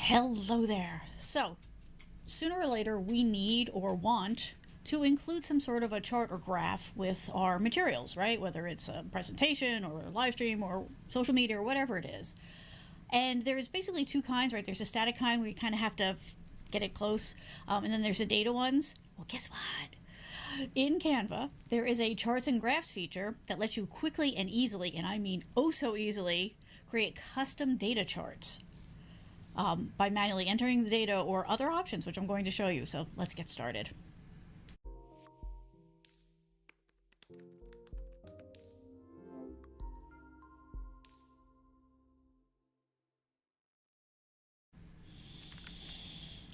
Hello there. So, sooner or later, we need or want to include some sort of a chart or graph with our materials, right? Whether it's a presentation or a live stream or social media or whatever it is. And there's basically two kinds, right? There's a static kind where you kind of have to get it close, and then there's the data ones. Well, guess what? In Canva, there is a charts and graphs feature that lets you quickly and easily, and I mean oh so easily, create custom data charts by manually entering the data or other options, which I'm going to show you. So let's get started.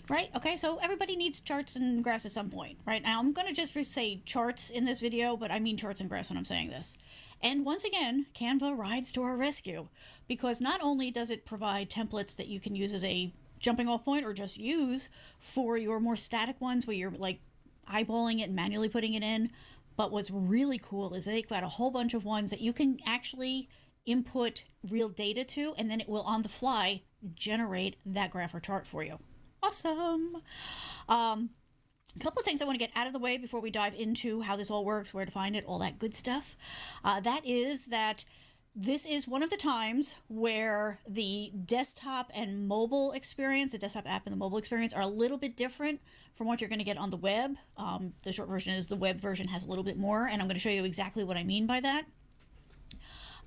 Right, okay, so everybody needs charts and graphs at some point, right? Now I'm going to just say charts in this video, but I mean charts and graphs when I'm saying this. And once again, Canva rides to our rescue, because not only does it provide templates that you can use as a jumping off point or just use for your more static ones where you're like eyeballing it and manually putting it in, but what's really cool is they've got a whole bunch of ones that you can actually input real data to, and then it will on the fly generate that graph or chart for you. Awesome. A couple of things I want to get out of the way before we dive into how this all works, where to find it, all that good stuff. That is that this is one of the times where the desktop and mobile experience, the desktop app and the mobile experience, are a little bit different from what you're going to get on the web. The short version is the web version has a little bit more, and I'm going to show you exactly what I mean by that.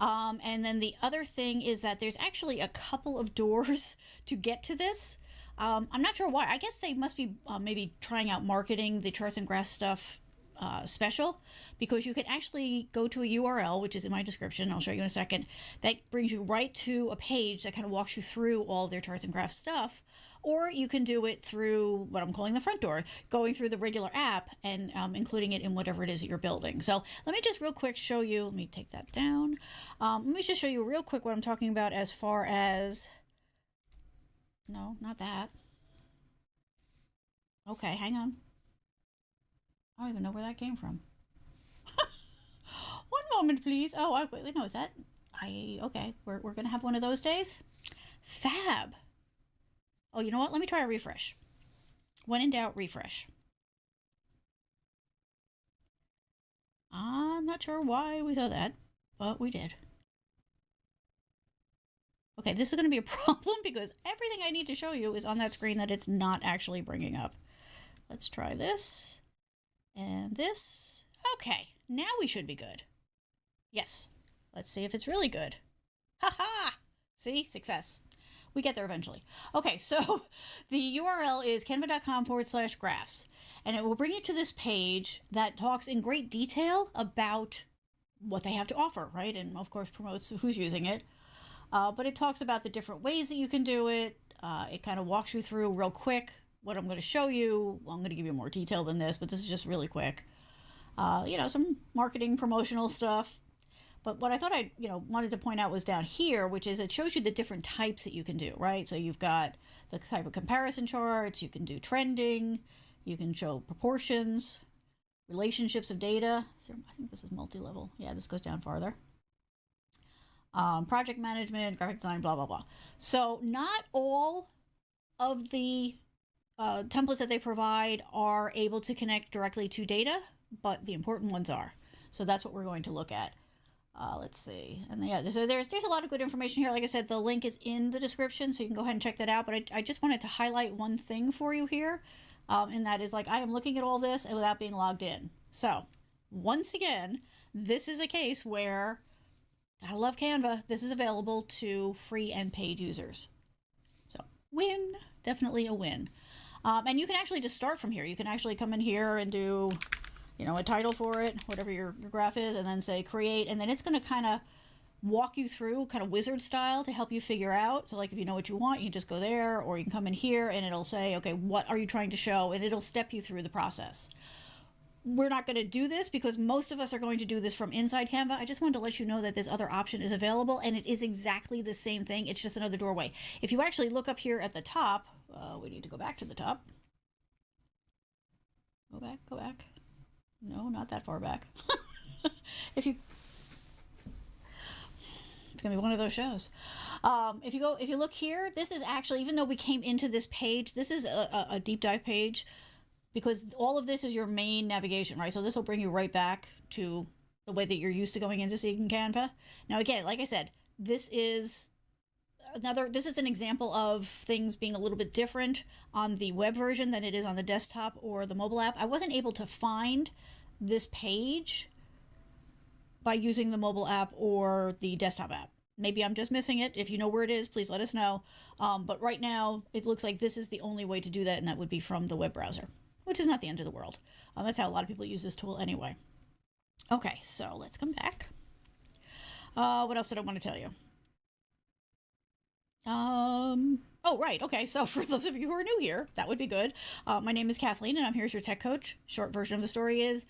And then the other thing is that there's actually a couple of doors to get to this. I'm not sure why. I guess they must be maybe trying out marketing the charts and graphs stuff special, because you can actually go to a URL, which is in my description. I'll show you in a second. That brings you right to a page that kind of walks you through all of their charts and graphs stuff. Or you can do it through what I'm calling the front door, going through the regular app and including it in whatever it is that you're building. So let me just real quick show you. Let me take that down. Let me just show you real quick what I'm talking about as far as... No, not that. Okay, hang on. I don't even know where that came from. One moment, please. Oh, wait, no, is that... Okay, we're going to have one of those days? Fab. Oh, you know what? Let me try a refresh. When in doubt, refresh. I'm not sure why we saw that, but we did. Okay, this is going to be a problem because everything I need to show you is on that screen that it's not actually bringing up. Let's try this and this. Okay, now we should be good. Yes, let's see if it's really good. Ha-ha! See? Success. We get there eventually. Okay, so the URL is canva.com/graphs, and it will bring you to this page that talks in great detail about what they have to offer, right? And of course promotes who's using it. But it talks about the different ways that you can do it. It kind of walks you through real quick what I'm going to show you. Well, I'm going to give you more detail than this, but this is just really quick. Some marketing, promotional stuff. But what I thought I, wanted to point out was down here, which is it shows you the different types that you can do, right? So you've got the type of comparison charts, you can do trending, you can show proportions, relationships of data. So I think this is multi-level. Yeah, this goes down farther. Project management, graphic design, blah, blah, blah. So not all of the templates that they provide are able to connect directly to data, but the important ones are. So that's what we're going to look at. Let's see. And yeah, so there's a lot of good information here. Like I said, the link is in the description, so you can go ahead and check that out. But I just wanted to highlight one thing for you here, and that is I am looking at all this without being logged in. So once again, this is a case where I love Canva. This is available to free and paid users. So win, definitely a win. And you can actually just start from here. You can actually come in here and do, a title for it, whatever your graph is, and then say create. And then it's going to kind of walk you through kind of wizard style to help you figure out. So like if you know what you want, you can just go there, or you can come in here and it'll say, okay, what are you trying to show? And it'll step you through the process. We're not going to do this because most of us are going to do this from inside Canva. I just wanted to let you know that this other option is available, and it is exactly the same thing. It's just another doorway. If you actually look up here at the top, we need to go back to the top. Go back. No, not that far back. It's gonna be one of those shows. If you look here, this is actually, even though we came into this page, this is a deep dive page, because all of this is your main navigation, right? So this will bring you right back to the way that you're used to going into seeing Canva. Now, again, like I said, this is an example of things being a little bit different on the web version than it is on the desktop or the mobile app. I wasn't able to find this page by using the mobile app or the desktop app. Maybe I'm just missing it. If you know where it is, please let us know. But right now, it looks like this is the only way to do that, and that would be from the web browser, which is not the end of the world. That's how a lot of people use this tool anyway. Okay, so let's come back. What else did I want to tell you? Oh, right. Okay. So for those of you who are new here, that would be good. My name is Kathleen, and I'm here as your tech coach. Short version of the story is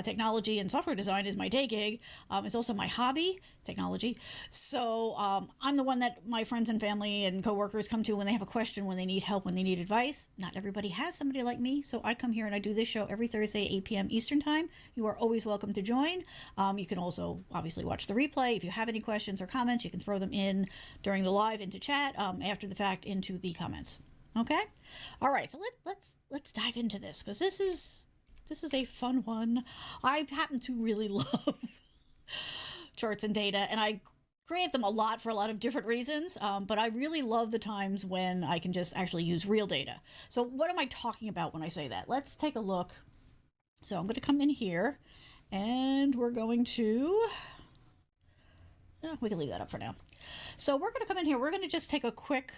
technology and software design is my day gig. It's also my hobby, technology. So I'm the one that my friends and family and coworkers come to when they have a question, when they need help, when they need advice. Not everybody has somebody like me, so I come here and I do this show every Thursday, 8 p.m. Eastern Time. You are always welcome to join. You can also obviously watch the replay. If you have any questions or comments, you can throw them in during the live into chat, after the fact into the comments. Okay? All right, so let's dive into this, because this is a fun one. I happen to really love charts and data, and I create them a lot for a lot of different reasons, but I really love the times when I can just actually use real data. So what am I talking about when I say that? Let's take a look. So I'm going to come in here, and we're going to... we can leave that up for now. So we're going to come in here. We're going to just take a quick...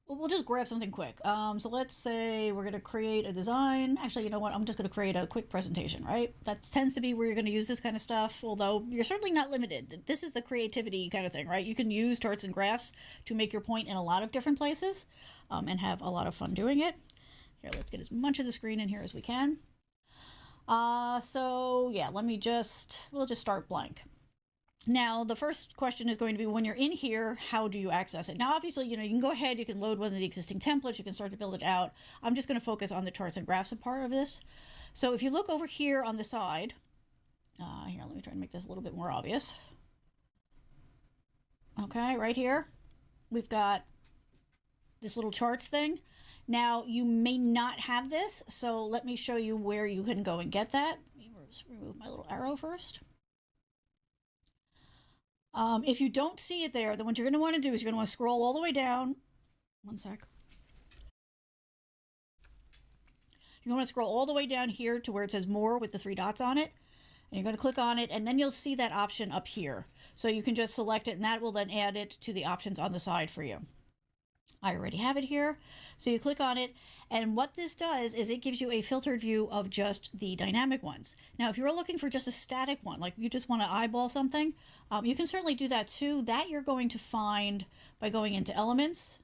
We'll just grab something quick. So let's say we're going to create a design. Actually, you know what? I'm just going to create a quick presentation, right? That tends to be where you're going to use this kind of stuff, although you're certainly not limited. This is the creativity kind of thing, right? You can use charts and graphs to make your point in a lot of different places, and have a lot of fun doing it. Here, let's get as much of the screen in here as we can. So yeah, we'll just start blank. Now, the first question is going to be, when you're in here, how do you access it? Now, obviously, you can go ahead, you can load one of the existing templates, you can start to build it out. I'm just going to focus on the charts and graphs part of this. So if you look over here on the side, here, let me try and make this a little bit more obvious. Okay, right here, we've got this little charts thing. Now, you may not have this, so let me show you where you can go and get that. Let me just remove my little arrow first. If you don't see it there, then what you're going to want to do is you're going to want to scroll all the way down. One sec. You're going to scroll all the way down here to where it says more with the 3 dots on it. And you're going to click on it, and then you'll see that option up here. So you can just select it, and that will then add it to the options on the side for you. I already have it here. So you click on it, and what this does is it gives you a filtered view of just the dynamic ones. Now, if you're looking for just a static one, like you just want to eyeball something, you can certainly do that too. That you're going to find by going into Elements,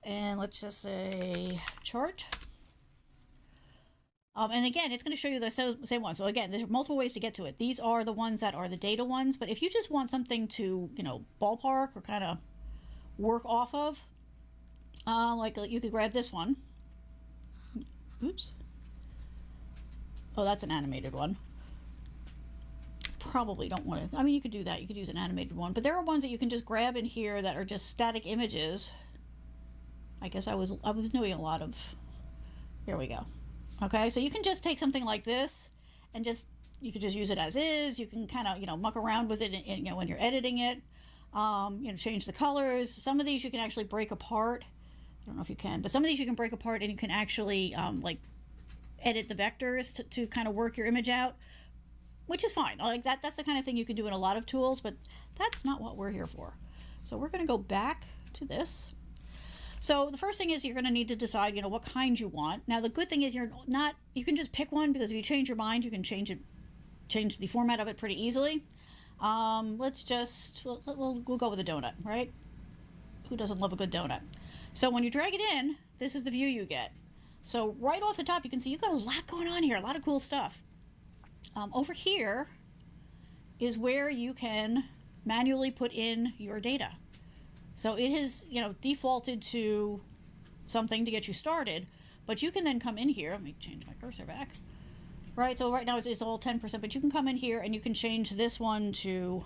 and let's just say Chart. And again, it's going to show you the same one. So again, there's multiple ways to get to it. These are the ones that are the data ones, but if you just want something to, ballpark or kind of work off of, like you could grab this one. Oops. Oh, that's an animated one. Probably don't want to. I mean, you could do that. You could use an animated one, but there are ones that you can just grab in here that are just static images. I guess I was doing a lot of. Here we go. Okay, so you can just take something like this and you could just use it as is. You can kind of muck around with it, when you're editing it. Change the colors. Some of these you can actually break apart. I don't know if you can, but some of these you can break apart, and you can actually edit the vectors to kind of work your image out, which is fine. Like that's the kind of thing you can do in a lot of tools, but that's not what we're here for. So we're going to go back to this. So the first thing is you're going to need to decide, what kind you want. Now the good thing is you can just pick one, because if you change your mind, you can change the format of it pretty easily. We'll go with a donut, right? Who doesn't love a good donut? So when you drag it in, this is the view you get. So right off the top, you can see you've got a lot going on here, a lot of cool stuff. Over here is where you can manually put in your data. So it has, defaulted to something to get you started, but you can then come in here. Let me change my cursor back. Right, so right now it's all 10%, but you can come in here and you can change this one to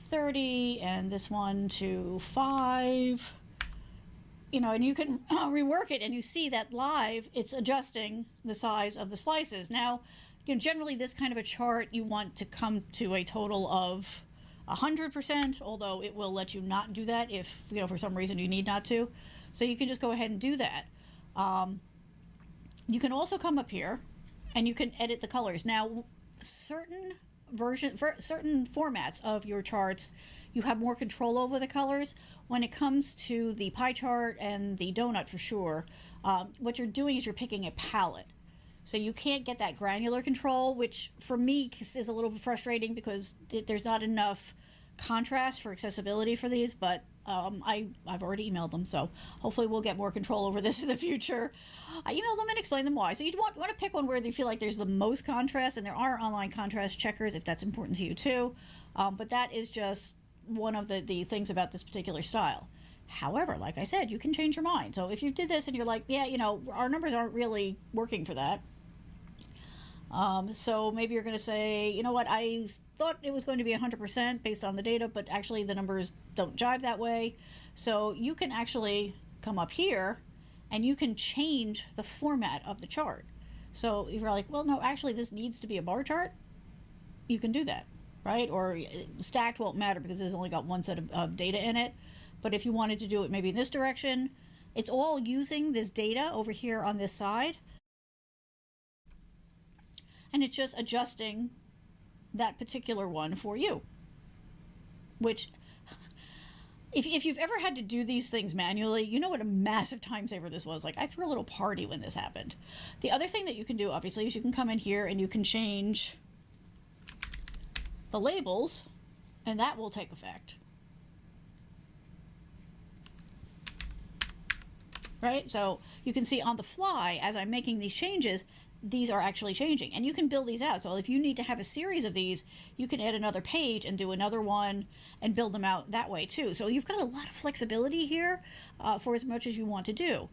30 and this one to 5. You know, and you can rework it, and you see that live, it's adjusting the size of the slices. Now, you know, generally this kind of a chart, you want to come to a total of 100%, although it will let you not do that if, you know, for some reason you need not to. So you can just go ahead and do that. You can also come up here and you can edit the colors. Now, certain formats of your charts, you have more control over the colors. When it comes to the pie chart and the donut, for sure, what you're doing is you're picking a palette. So you can't get that granular control, which for me is a little bit frustrating because there's not enough contrast for accessibility for these, but I've already emailed them, so hopefully we'll get more control over this in the future. I emailed them and explained them why. So you want to pick one where you feel like there's the most contrast, and there are online contrast checkers if that's important to you too. But that is just one of the things about this particular style. However, like I said, you can change your mind. So if you did this and you're like, yeah, you know, our numbers aren't really working for that. So maybe you're going to say, you know what, I thought it was going to be 100% based on the data, but actually the numbers don't jive that way. So you can actually come up here and you can change the format of the chart. So if you're like, well, no, actually this needs to be a bar chart, you can do that, right? Or stacked won't matter because it's only got one set of data in it. But if you wanted to do it maybe in this direction, it's all using this data over here on this side. And it's just adjusting that particular one for you. Which, if you've ever had to do these things manually, you know what a massive time saver this was. Like, I threw a little party when this happened. The other thing that you can do, obviously, is you can come in here and you can change the labels, and that will take effect. Right? So you can see on the fly, as I'm making these changes, these are actually changing, and you can build these out. So if you need to have a series of these, you can add another page and do another one and build them out that way too. So you've got a lot of flexibility here for as much as you want to do.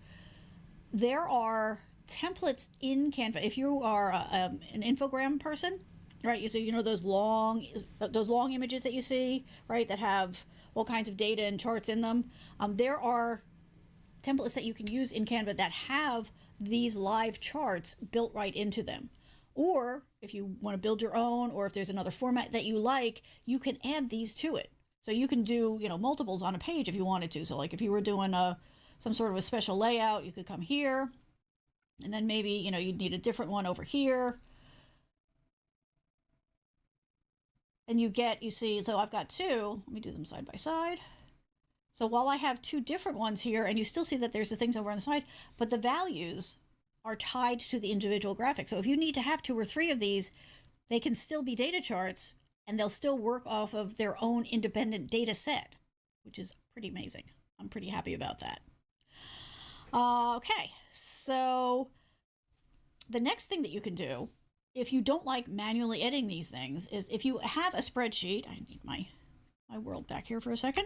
There are templates in Canva. If you are an infogram person, right? So you know those long images that you see, right? That have all kinds of data and charts in them. There are templates that you can use in Canva that have these live charts built right into them. Or if you want to build your own, or if there's another format that you like, you can add these to it. So you can do, you know, multiples on a page if you wanted to. So like if you were doing some sort of a special layout, you could come here, and then maybe, you know, you'd need a different one over here. And you see, so I've got two. Let me do them side by side. So while I have two different ones here, and you still see that there's the things over on the side, but the values are tied to the individual graphic. So if you need to have 2 or 3 of these, they can still be data charts, and they'll still work off of their own independent data set, which is pretty amazing. I'm pretty happy about that. Okay, so the next thing that you can do, if you don't like manually editing these things, is if you have a spreadsheet. I need my world back here for a second.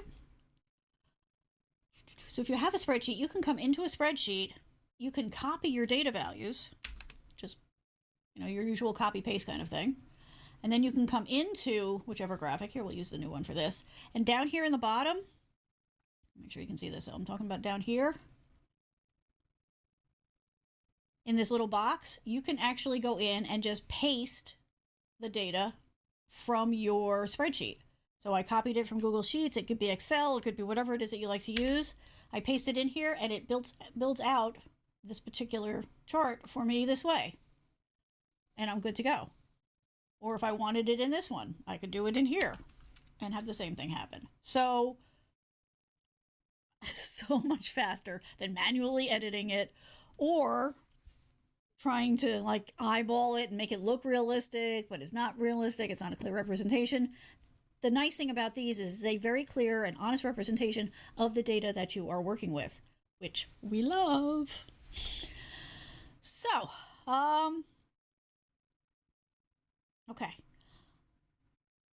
So if you have a spreadsheet, you can come into a spreadsheet, you can copy your data values, just, you know, your usual copy paste kind of thing. And then you can come into whichever graphic. Here, we'll use the new one for this. And down here in the bottom, make sure you can see this. So I'm talking about down here in this little box, you can actually go in and just paste the data from your spreadsheet. So I copied it from Google Sheets. It could be Excel. It could be whatever it is that you like to use. I paste it in here, and it builds out this particular chart for me this way. And I'm good to go. Or if I wanted it in this one, I could do it in here and have the same thing happen. So much faster than manually editing it or trying to like eyeball it and make it look realistic, but it's not realistic. It's not a clear representation. The nice thing about these is a very clear and honest representation of the data that you are working with, which we love. So, okay.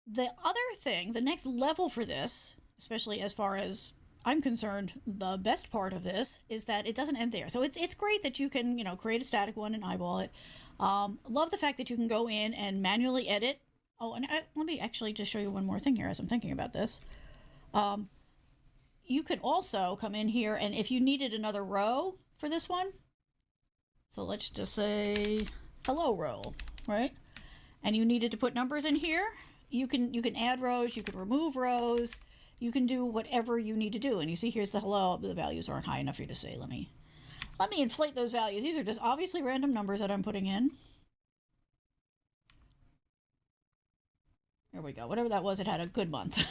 The other thing, the next level for this, especially as far as I'm concerned, the best part of this is that it doesn't end there. So it's great that you can, you know, create a static one and eyeball it. Love the fact that you can go in and manually edit Oh, and let me actually just show you one more thing here as I'm thinking about this. You could also come in here, and if you needed another row for this one, so let's just say hello row, right? And you needed to put numbers in here, you can add rows, you can remove rows, you can do whatever you need to do. And you see here's the hello, the values aren't high enough for you to see. Let me inflate those values. These are just obviously random numbers that I'm putting in. There we go. Whatever that was, it had a good month.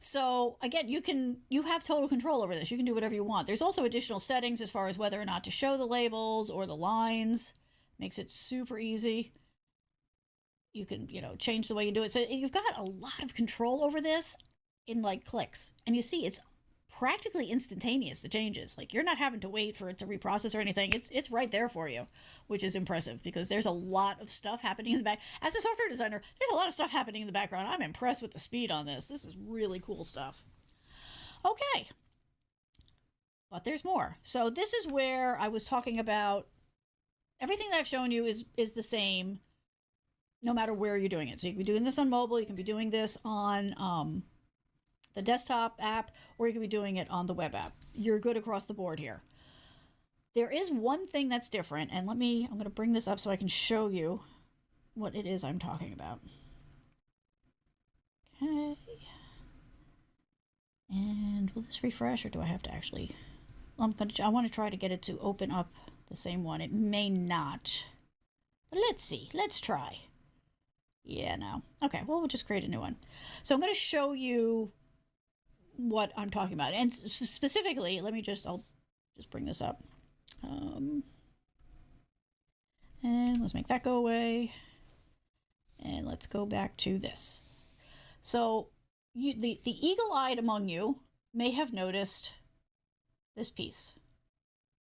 So again, you have total control over this. You can do whatever you want. There's also additional settings as far as whether or not to show the labels or the lines. Makes it super easy. You can, change the way you do it. So you've got a lot of control over this in like clicks. And you see it's practically instantaneous, the changes. Like you're not having to wait for it to reprocess or anything. It's right there for you, which is impressive because there's a lot of stuff happening in the back. As a software designer, there's a lot of stuff happening in the background. I'm impressed with the speed on this. This is really cool stuff. Okay. But there's more. So this is where I was talking about everything that I've shown you is the same no matter where you're doing it. So you can be doing this on mobile, you can be doing this on the desktop app, or you can be doing it on the web app. You're good across the board here. There is one thing that's different, and I'm going to bring this up so I can show you what it is I'm talking about. Okay. And will this refresh, or do I have to actually... I want to try to get it to open up the same one. It may not. But let's see. Let's try. Yeah, no. Okay, well, we'll just create a new one. So I'm going to show you what I'm talking about. And specifically, I'll just bring this up. And let's make that go away. And let's go back to this. So the eagle-eyed among you may have noticed this piece.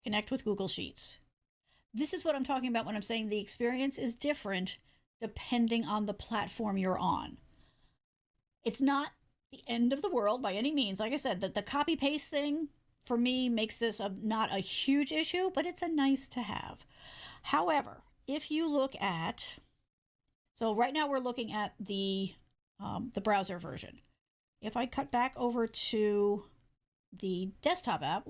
Connect with Google Sheets. This is what I'm talking about when I'm saying the experience is different depending on the platform you're on. It's not the end of the world by any means. Like I said, the copy paste thing for me makes this not a huge issue, but it's a nice to have. However, if you look at, so right now we're looking at the browser version. If I cut back over to the desktop app,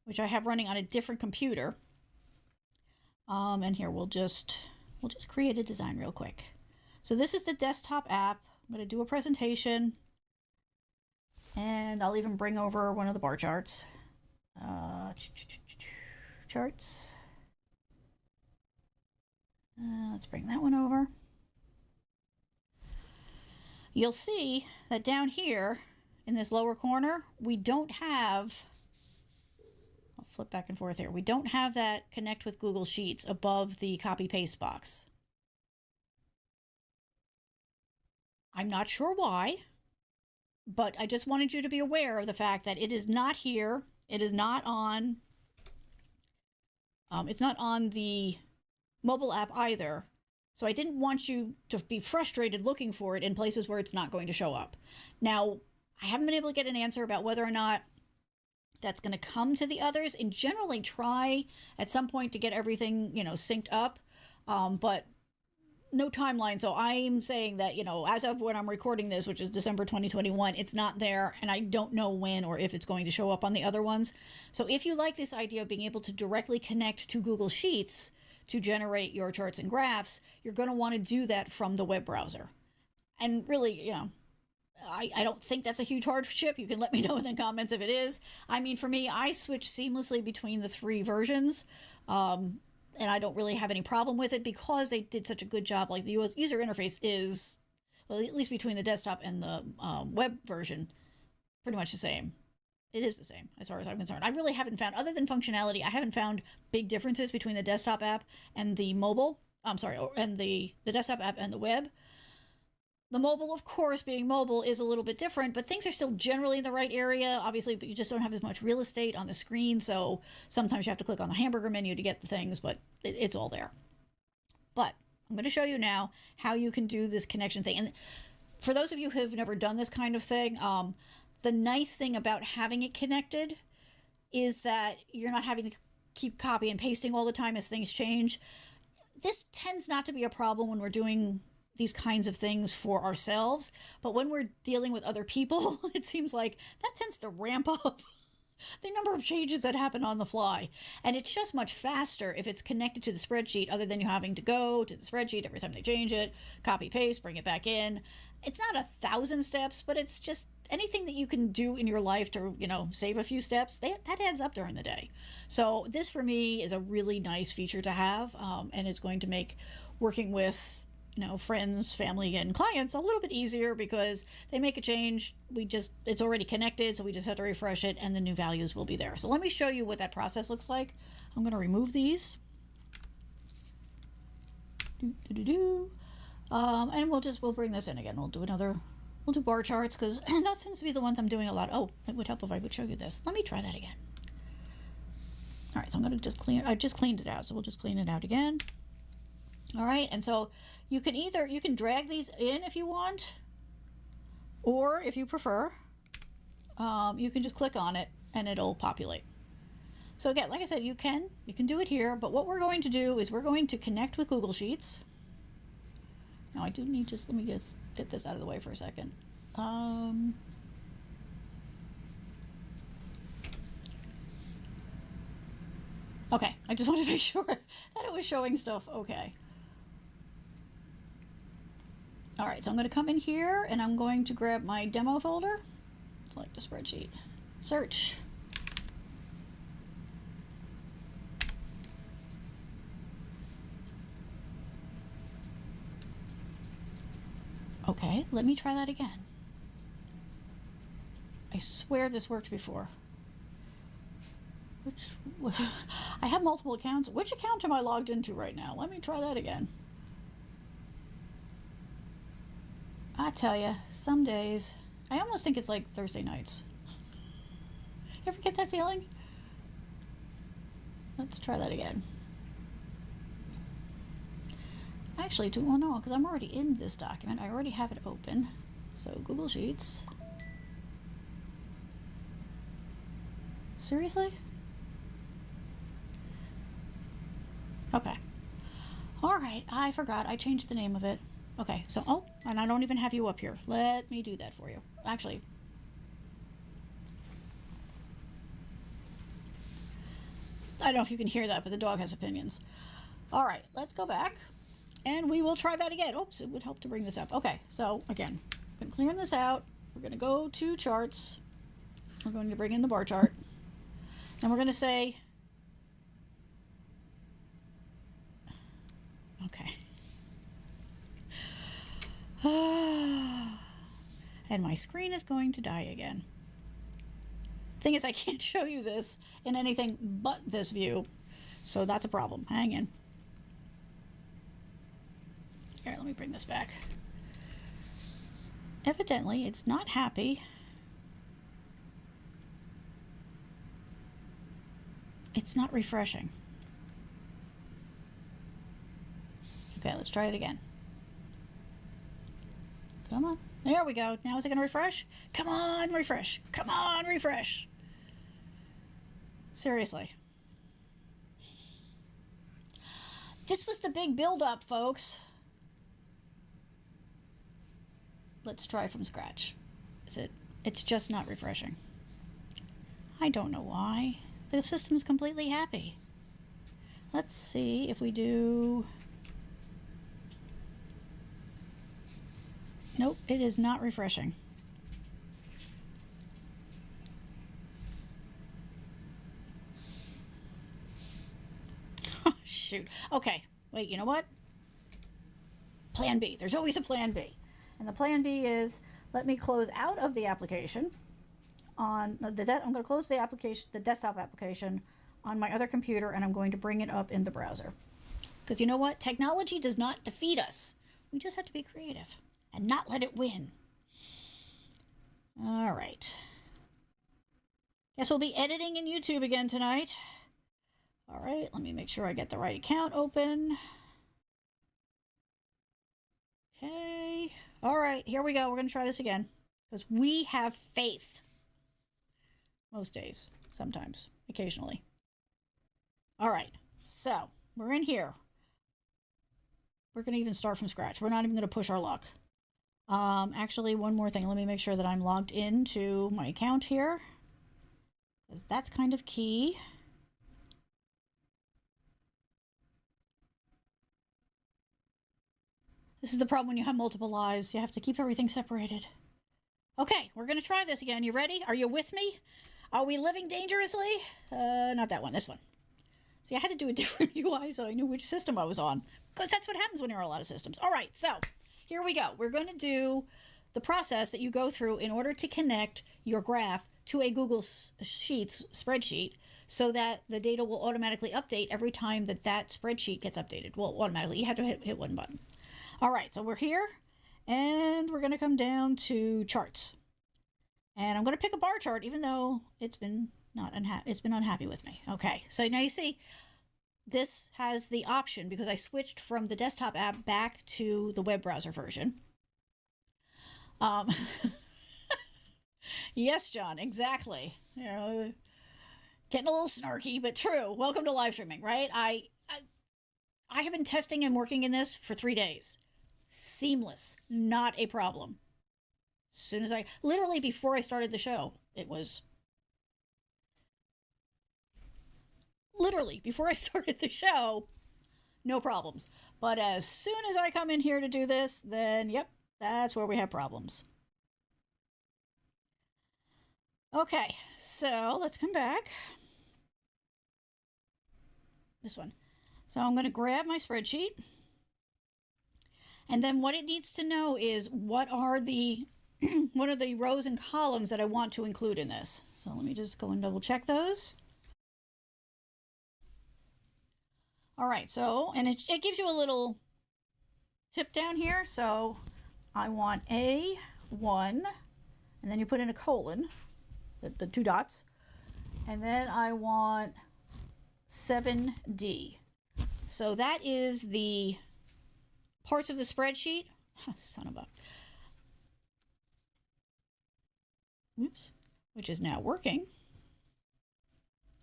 which I have running on a different computer, and here we'll just create a design real quick. So this is the desktop app. I'm going to do a presentation, and I'll even bring over one of the bar charts. Charts. Let's bring that one over. You'll see that down here in this lower corner, we don't have, I'll flip back and forth here, we don't have that connect with Google Sheets above the copy paste box. I'm not sure why, but I just wanted you to be aware of the fact that it is not here. It is not on, it's not on the mobile app either. So I didn't want you to be frustrated looking for it in places where it's not going to show up. Now, I haven't been able to get an answer about whether or not that's going to come to the others. And generally try at some point to get everything, synced up. But no timeline. So I'm saying that, as of when I'm recording this, which is December 2021, it's not there. And I don't know when or if it's going to show up on the other ones. So if you like this idea of being able to directly connect to Google Sheets to generate your charts and graphs, you're going to want to do that from the web browser. And really, I don't think that's a huge hardship. You can let me know in the comments if it is. I mean, for me, I switch seamlessly between the three versions. And I don't really have any problem with it because they did such a good job. Like the user interface is, well, at least between the desktop and the web version, pretty much the same. It is the same as far as I'm concerned. I really haven't found, other than functionality, I haven't found big differences between the desktop app and the mobile. And the desktop app and the web. The mobile, of course, being mobile is a little bit different, but things are still generally in the right area, obviously, but you just don't have as much real estate on the screen, so sometimes you have to click on the hamburger menu to get the things, but it's all there. But I'm going to show you now how you can do this connection thing. And for those of you who have never done this kind of thing, the nice thing about having it connected is that you're not having to keep copy and pasting all the time as things change. this tends not to be a problem when we're doing these kinds of things for ourselves, but when we're dealing with other people, it seems like that tends to ramp up the number of changes that happen on the fly. And it's just much faster if it's connected to the spreadsheet, other than you having to go to the spreadsheet every time they change it, copy paste, bring it back in. It's not 1,000 steps, but it's just anything that you can do in your life to, save a few steps, that adds up during the day. So this for me is a really nice feature to have, and it's going to make working with friends, family, and clients a little bit easier, because they make a change, it's already connected, so we just have to refresh it and the new values will be there. So let me show you what that process looks like. I'm going to remove these. And we'll bring this in again. We'll do bar charts, because those tends to be the ones I'm doing a lot. Oh, it would help if I would show you this. Let me try that again. All right, so I'm going to just I just cleaned it out, so we'll just clean it out again. All right, and so you can drag these in if you want, or if you prefer, you can just click on it and it'll populate. So again, like I said, you can do it here, but what we're going to do is we're going to connect with Google Sheets. Now I do need let me just get this out of the way for a second. Okay, I just wanted to make sure that it was showing stuff okay. All right, so I'm going to come in here and I'm going to grab my demo folder, select the spreadsheet, search. Okay, let me try that again. I swear this worked before. I have multiple accounts. Which account am I logged into right now? Let me try that again. I tell you, some days, I almost think it's like Thursday nights. You ever get that feeling? Let's try that again. Actually, well, no, because I'm already in this document. I already have it open. So Google Sheets. Seriously? Okay. All right, I forgot. I changed the name of it. Okay, so, and I don't even have you up here. Let me do that for you. Actually, I don't know if you can hear that, but the dog has opinions. All right, let's go back, and we will try that again. Oops, it would help to bring this up. Okay, so again, I'm going to clear this out. We're going to go to charts. We're going to bring in the bar chart, and we're going to say, okay. And my screen is going to die again. Thing is, I can't show you this in anything but this view, so that's a problem. Hang in. Here, let me bring this back. Evidently, it's not happy. It's not refreshing. Okay, let's try it again. Come on. There we go. Now is it going to refresh? Come on, refresh. Come on, refresh. Seriously. This was the big build-up, folks. Let's try from scratch. It's just not refreshing. I don't know why. The system's completely happy. Let's see if we do... Nope, it is not refreshing. Oh, shoot. Okay, wait, you know what? Plan B. There's always a plan B. And the plan B is, let me close out of the application on I'm going to close the application, the desktop application on my other computer, and I'm going to bring it up in the browser. Because you know what? Technology does not defeat us. We just have to be creative and not let it win. All right. Guess we'll be editing in YouTube again tonight. All right, let me make sure I get the right account open. Okay. All right, here we go. We're going to try this again because we have faith. Most days, sometimes, occasionally. All right, so we're in here. we're going to even start from scratch. We're not even going to push our luck. Actually, one more thing. Let me make sure that I'm logged into my account here, because that's kind of key. This is the problem when you have multiple lives. You have to keep everything separated. Okay, we're going to try this again. You ready? Are you with me? Are we living dangerously? Not that one, this one. See, I had to do a different UI so I knew which system I was on, because that's what happens when you're on a lot of systems. All right, so here we go. We're going to do the process that you go through in order to connect your graph to a Google Sheets spreadsheet so that the data will automatically update every time that that spreadsheet gets updated. Well, automatically. You have to hit one button. All right, so we're here, and we're going to come down to charts. And I'm going to pick a bar chart, even though it's been unhappy with me. Okay, so now you see this has the option, because I switched from the desktop app back to the web browser version. Yes, John, exactly. You know, getting a little snarky, but true. Welcome to live streaming, right? I have been testing and working in this for 3 days. Seamless, not a problem. As soon as literally before I started the show, it was literally before I started the show, no problems. But as soon as I come in here to do this, then yep, that's where we have problems. Okay, so let's come back. This one. So I'm going to grab my spreadsheet. And then what it needs to know is what are the rows and columns that I want to include in this. So let me just go and double check those. All right, so, and it gives you a little tip down here. So I want A1, and then you put in a colon, the 2 dots, and then I want 7D. So that is the parts of the spreadsheet. Son of a... Oops. Which is now working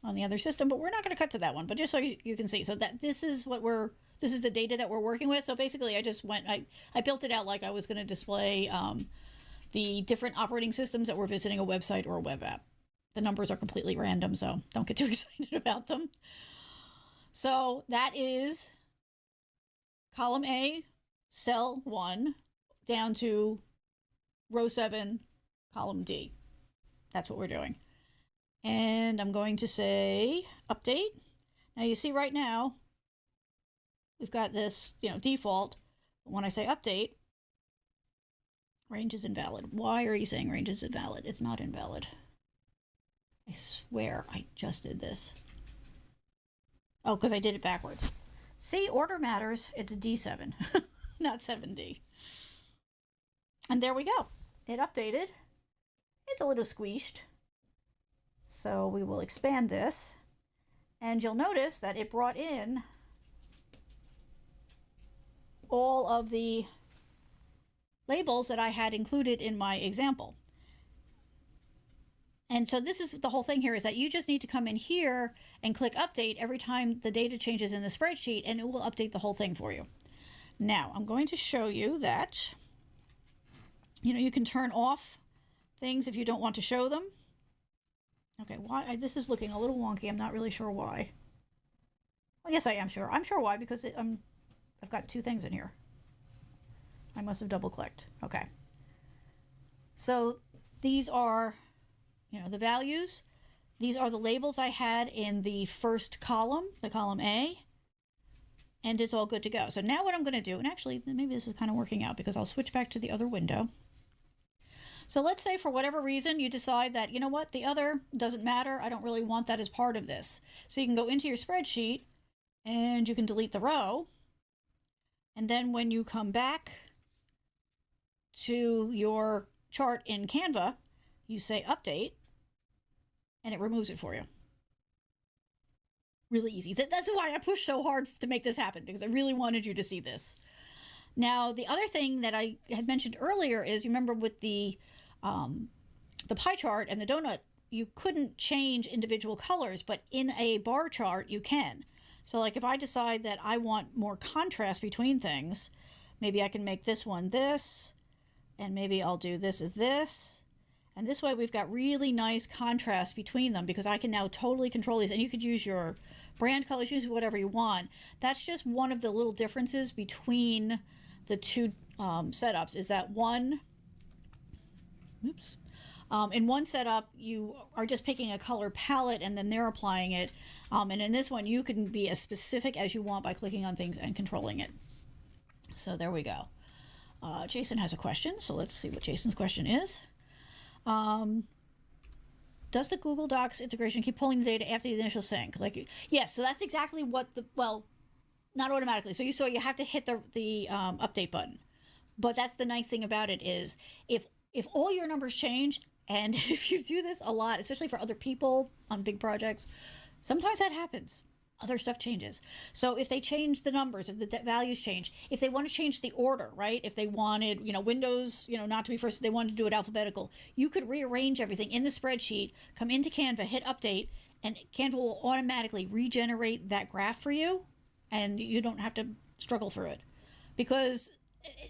on the other system, but we're not going to cut to that one, but just so you can see. So that this is the data that we're working with. So basically I built it out like I was going to display the different operating systems that were visiting a website or a web app. The numbers are completely random, so don't get too excited about them. So that is column A, cell 1, down to row 7, column D. That's what we're doing. And I'm going to say update. Now you see right now, we've got this, default. When I say update, range is invalid. Why are you saying range is invalid? It's not invalid. I swear I just did this. Oh, because I did it backwards. See, order matters. It's D7, not 7D. And there we go. It updated. It's a little squeezed. So we will expand this. And you'll notice that it brought in all of the labels that I had included in my example. And so this is the whole thing here, is that you just need to come in here and click update every time the data changes in the spreadsheet, and it will update the whole thing for you. Now, I'm going to show you that, you can turn off things if you don't want to show them. Okay, why? This is looking a little wonky. I'm not really sure why. Well, yes, I am sure. I'm sure why, because I've got 2 things in here. I must have double-clicked. Okay. So these are... the values. These are the labels I had in the first column, the column A, and it's all good to go. So now what I'm going to do, and actually maybe this is kind of working out because I'll switch back to the other window. So let's say for whatever reason you decide that, you know what, the other doesn't matter. I don't really want that as part of this. So you can go into your spreadsheet and you can delete the row. And then when you come back to your chart in Canva, you say update, and it removes it for you. Really easy. That's why I pushed so hard to make this happen, because I really wanted you to see this. Now, the other thing that I had mentioned earlier is, you remember with the pie chart and the donut, you couldn't change individual colors, but in a bar chart, you can. So like if I decide that I want more contrast between things, maybe I can make this one this, and maybe I'll do this as this. And this way we've got really nice contrast between them because I can now totally control these. And you could use your brand colors, use whatever you want. That's just one of the little differences between the two setups is that one, in one setup, you are just picking a color palette and then they're applying it. And in this one, you can be as specific as you want by clicking on things and controlling it. So there we go. Jason has a question, so let's see what Jason's question is. Does the Google Docs integration keep pulling the data after the initial sync? Yes, so that's exactly what not automatically. So you have to hit the update button. But that's the nice thing about it is if all your numbers change, and if you do this a lot, especially for other people on big projects, sometimes that happens. Other stuff changes. So if they change the numbers, if the values change, if they want to change the order, right? If they wanted, Windows, not to be first, they wanted to do it alphabetical, you could rearrange everything in the spreadsheet, come into Canva, hit update, and Canva will automatically regenerate that graph for you, and you don't have to struggle through it. Because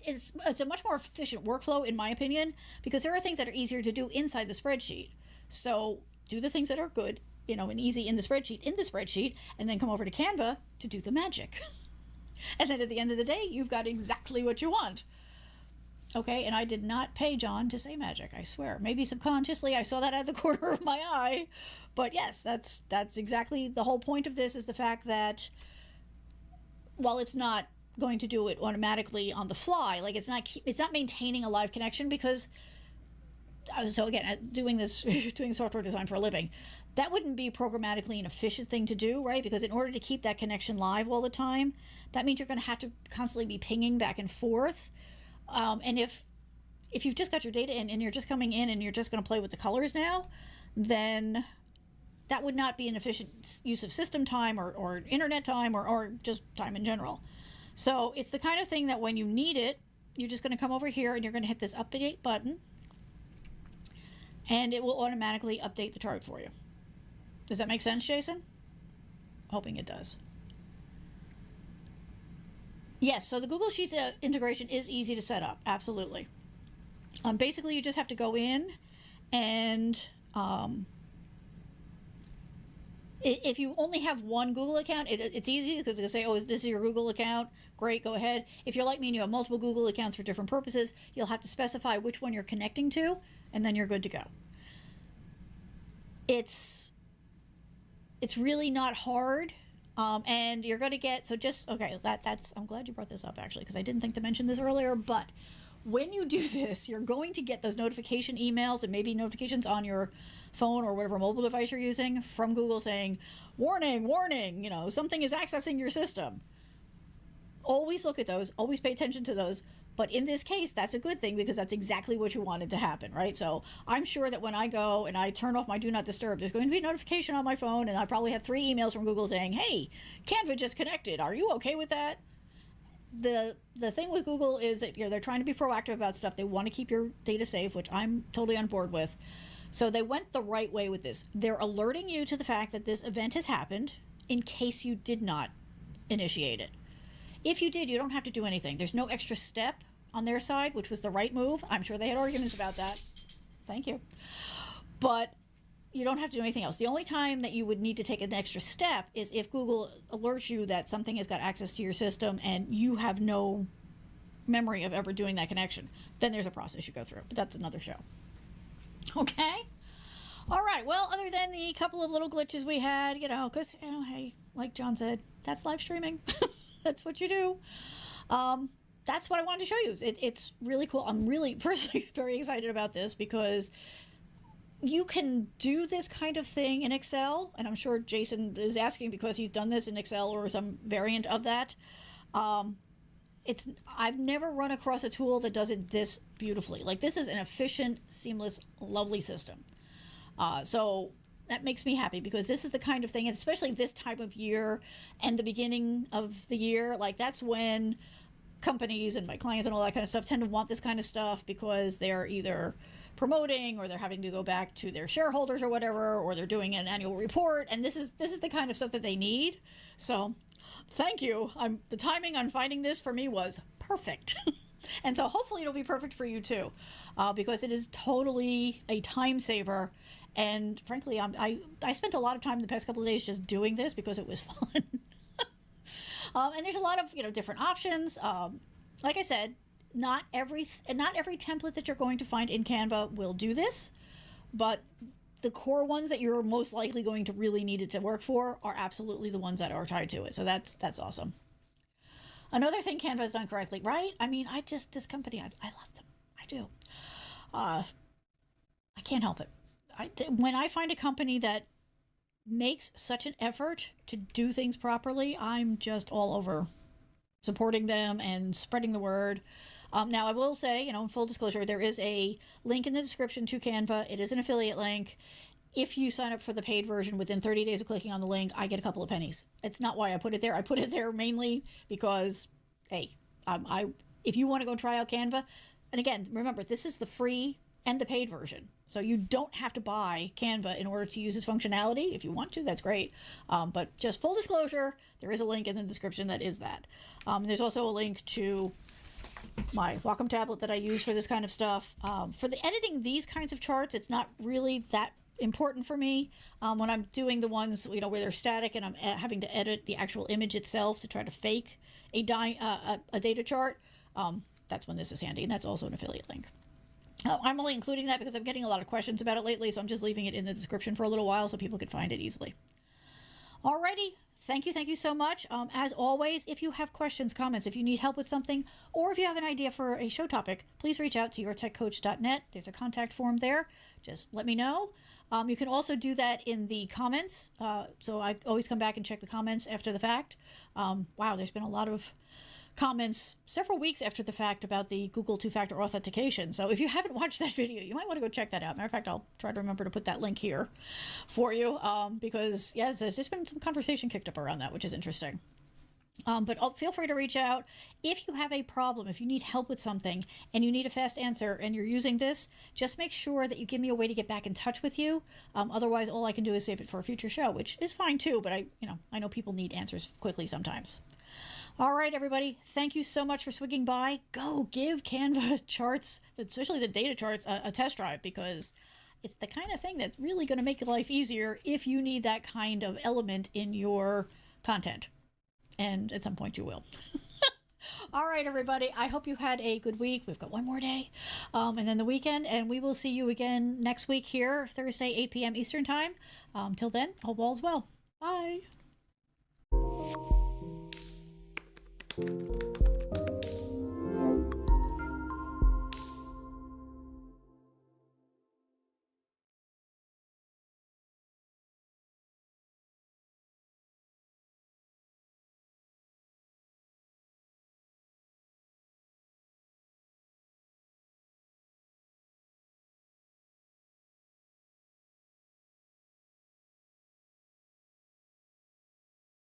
it's a much more efficient workflow, in my opinion, because there are things that are easier to do inside the spreadsheet. So do the things that are good, and easy in the spreadsheet, and then come over to Canva to do the magic. And then at the end of the day, you've got exactly what you want. Okay, and I did not pay John to say magic, I swear. Maybe subconsciously I saw that out of the corner of my eye. But yes, that's exactly the whole point of this, is the fact that while it's not going to do it automatically on the fly, like it's not maintaining a live connection, because so again, doing software design for a living, that wouldn't be programmatically an efficient thing to do, right? Because in order to keep that connection live all the time, that means you're going to have to constantly be pinging back and forth. And if you've just got your data in and you're just coming in and you're just going to play with the colors now, then that would not be an efficient use of system time or internet time or just time in general. So it's the kind of thing that when you need it, you're just going to come over here and you're going to hit this update button, and it will automatically update the chart for you. Does that make sense, Jason? Hoping it does. Yes, so the Google Sheets integration is easy to set up, absolutely. Basically, you just have to go in and if you only have one Google account, it's easy because they say, oh, this is your Google account? Great, go ahead. If you're like me and you have multiple Google accounts for different purposes, you'll have to specify which one you're connecting to, and then you're good to go. It's really not hard, and you're going to get, I'm glad you brought this up, actually, because I didn't think to mention this earlier, but when you do this, you're going to get those notification emails and maybe notifications on your phone or whatever mobile device you're using from Google saying, warning, something is accessing your system. Always look at those, always pay attention to those. But in this case, that's a good thing because that's exactly what you wanted to happen, right? So I'm sure that when I go and I turn off my Do Not Disturb, there's going to be a notification on my phone, and I probably have 3 emails from Google saying, hey, Canva just connected. Are you okay with that? The thing with Google is that they're trying to be proactive about stuff. They want to keep your data safe, which I'm totally on board with. So they went the right way with this. They're alerting you to the fact that this event has happened in case you did not initiate it. If you did, you don't have to do anything. There's no extra step on their side, which was the right move. I'm sure they had arguments about that. Thank you. But you don't have to do anything else. The only time that you would need to take an extra step is if Google alerts you that something has got access to your system and you have no memory of ever doing that connection. Then there's a process you go through, but that's another show. Okay? All right, well, other than the couple of little glitches we had, because, hey, like John said, that's live streaming. That's what you do. That's what I wanted to show you. It's really cool. I'm really personally very excited about this because you can do this kind of thing in Excel, and I'm sure Jason is asking because he's done this in Excel or some variant of that. I've never run across a tool that does it this beautifully. Like, this is an efficient, seamless, lovely system. So that makes me happy because this is the kind of thing, especially this time of year and the beginning of the year, like that's when companies and my clients and all that kind of stuff tend to want this kind of stuff because they're either promoting or they're having to go back to their shareholders or whatever, or they're doing an annual report, and this is the kind of stuff that they need. So Thank you. The timing on finding this for me was perfect. And so hopefully it'll be perfect for you too, because it is totally a time saver. And frankly, I spent a lot of time the past couple of days just doing this because it was fun. And there's a lot of different options. Like I said, not every template that you're going to find in Canva will do this, but the core ones that you're most likely going to really need it to work for are absolutely the ones that are tied to it. So that's awesome. Another thing Canva has done correctly, right? I mean, this company, I love them. I do. I can't help it. When I find a company that makes such an effort to do things properly, I'm just all over supporting them and spreading the word. Now, I will say, in full disclosure, there is a link in the description to Canva. It is an affiliate link. If you sign up for the paid version within 30 days of clicking on the link, I get a couple of pennies. It's not why I put it there. I put it there mainly because, hey, if you want to go try out Canva, and again, remember, this is the free and the paid version. So you don't have to buy Canva in order to use its functionality. If you want to, that's great. But just full disclosure, there is a link in the description that is that. There's also a link to my Wacom tablet that I use for this kind of stuff. For the editing these kinds of charts, it's not really that important for me. When I'm doing the ones where they're static and I'm having to edit the actual image itself to try to fake a data chart, that's when this is handy, and that's also an affiliate link. I'm only including that because I'm getting a lot of questions about it lately, so I'm just leaving it in the description for a little while so people can find it easily. Alrighty, thank you so much. As always, if you have questions, comments, if you need help with something, or if you have an idea for a show topic, please reach out to yourtechcoach.net. There's a contact form there. Just let me know. You can also do that in the comments, so I always come back and check the comments after the fact. Wow, there's been a lot of comments several weeks after the fact about the Google two-factor authentication. So if you haven't watched that video, you might want to go check that out. Matter of fact, I'll try to remember to put that link here for you, because yes, there's just been some conversation kicked up around that, which is interesting. But feel free to reach out if you have a problem, if you need help with something and you need a fast answer and you're using this. Just make sure that you give me a way to get back in touch with you. Otherwise, all I can do is save it for a future show, which is fine too. But I know people need answers quickly sometimes. All right, everybody. Thank you so much for swinging by. Go give Canva charts, especially the data charts, a test drive, because it's the kind of thing that's really going to make life easier if you need that kind of element in your content. And at some point you will. All right, everybody. I hope you had a good week. We've got one more day, and then the weekend, and we will see you again next week here, Thursday, 8 p.m. Eastern Time. Till then, hope all's well. Bye.